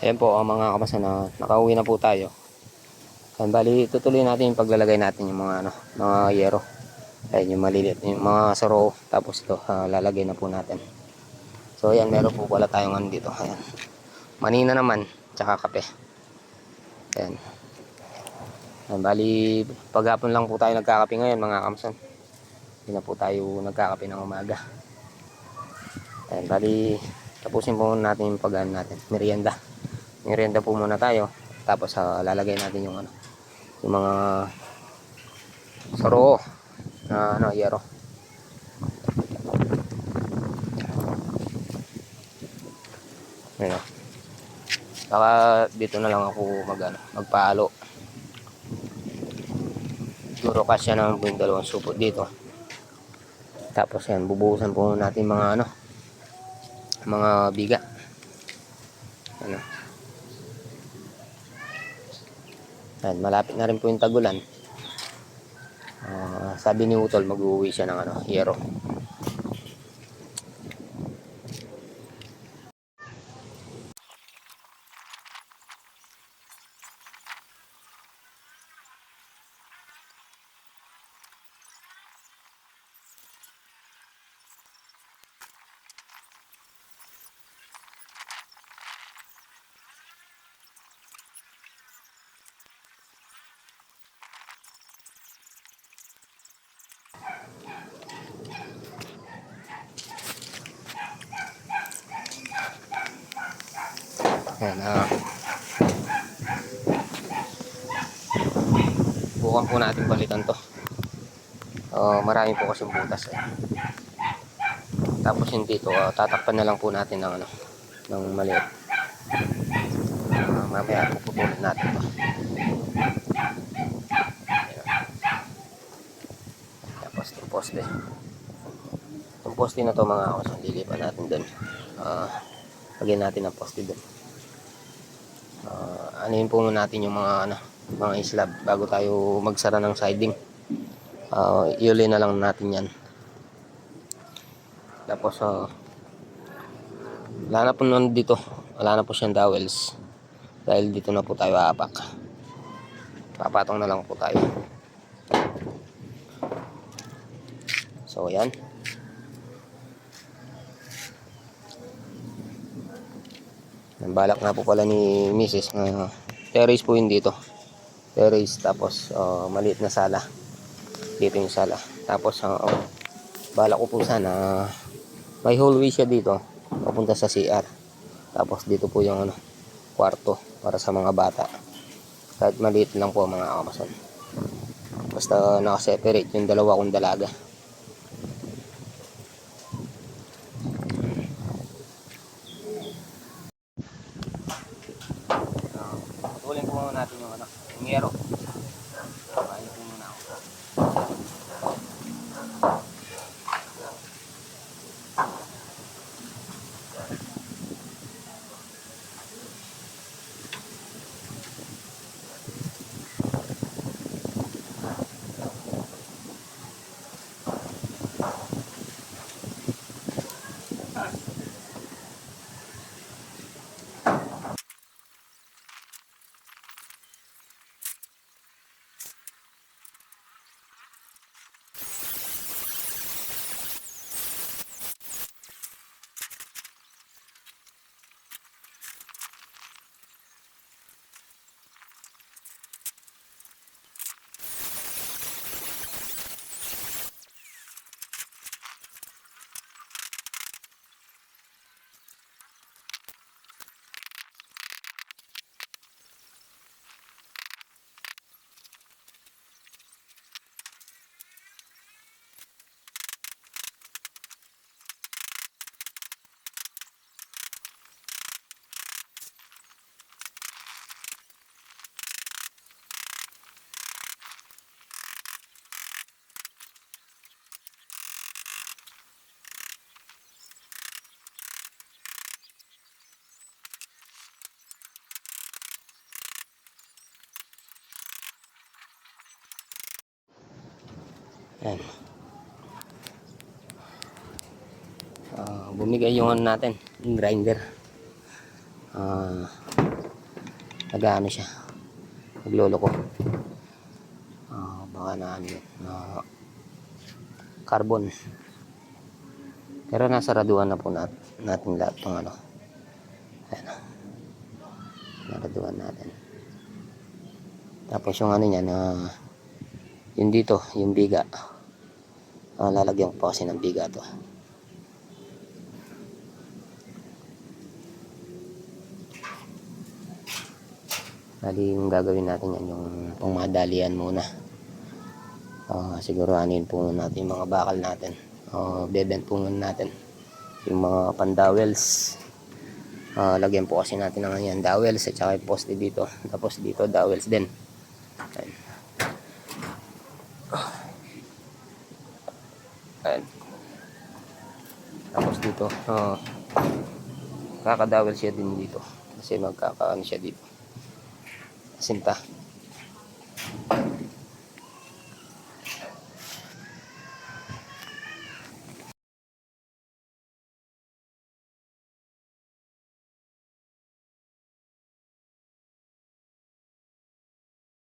Ayan po mga kamasan na nakauwi na po tayo. Ayan, bali tutuloy natin yung paglalagay natin yung mga mga yero. Ayan yung maliliit, yung mga saro. Tapos ito lalagay na po natin. So ayan, meron po pala tayong ano dito. Ayan. Manina naman, tsaka kape. Ayan. Ayan, bali paghapon lang po tayo nagkakape ngayon mga kamasan. Hindi na po tayo nagkakape ng umaga. Ayan, bali tapusin po natin yung pagano natin, merienda. Merienda po muna tayo. Tapos lalagay natin yung yung mga saro na yero. Ayan. Saka dito na lang ako magpahalo. Siguro kasya naman po yung dalawang supot dito. Tapos yan, bubuhusan po natin mga mga biga. Ayan, malapit na rin po yung tagulan. Sabi ni Utol, mag-uwi siya ng yero. Ayan, bukan po natin balitan to. Marami po kasi butas eh. Tapos yung dito, tatakpan na lang po natin ng maliit. Mamaya puputulin natin to. Tapos itong poste. Itong poste na to mga kawasan, lilipan natin dun. Lagyan natin ang poste dun. Anuhin po muna natin yung mga slab bago tayo magsara ng siding. Iuli na lang natin yan. Tapos wala na po nun dito, wala na po siyang dowels dahil dito na po tayo aapak. Papatong na lang po tayo. So yan. Balak na po pala ni Mrs. Terrace po yun dito. Terrace, tapos maliit na sala. Dito yung sala. Tapos balak ko po sana may hallway siya dito papunta sa CR. Tapos dito po yung kwarto para sa mga bata. Kahit maliit lang po mga kamason. Basta nakaseparate yung dalawa kong dalaga. Putulin po muna natin yung yero. Ayun po muna ako. Ayan. Bumigay yung natin, yung grinder. nag-ano siya, nagloloko. Baka na ano yun, na carbon. Pero nasaraduhan na po natin lahat ng ano. Ayan. Naraduhan natin. Tapos yung ano niya na yung dito, yung biga. Lalagyan ko pa kasi ng biga to. Bali yung gagawin natin yan, yung pangmadalian muna. Siguro anin po natin yung mga bakal natin. Bebend po muna natin yung mga pandowels. Lagyan po kasi natin ng yan, dowels at saka yung poste dito. Tapos dito dowels din. Ayan. Ayan. Tapos dito kakadowel siya din dito kasi magkakaano siya dito, sinta.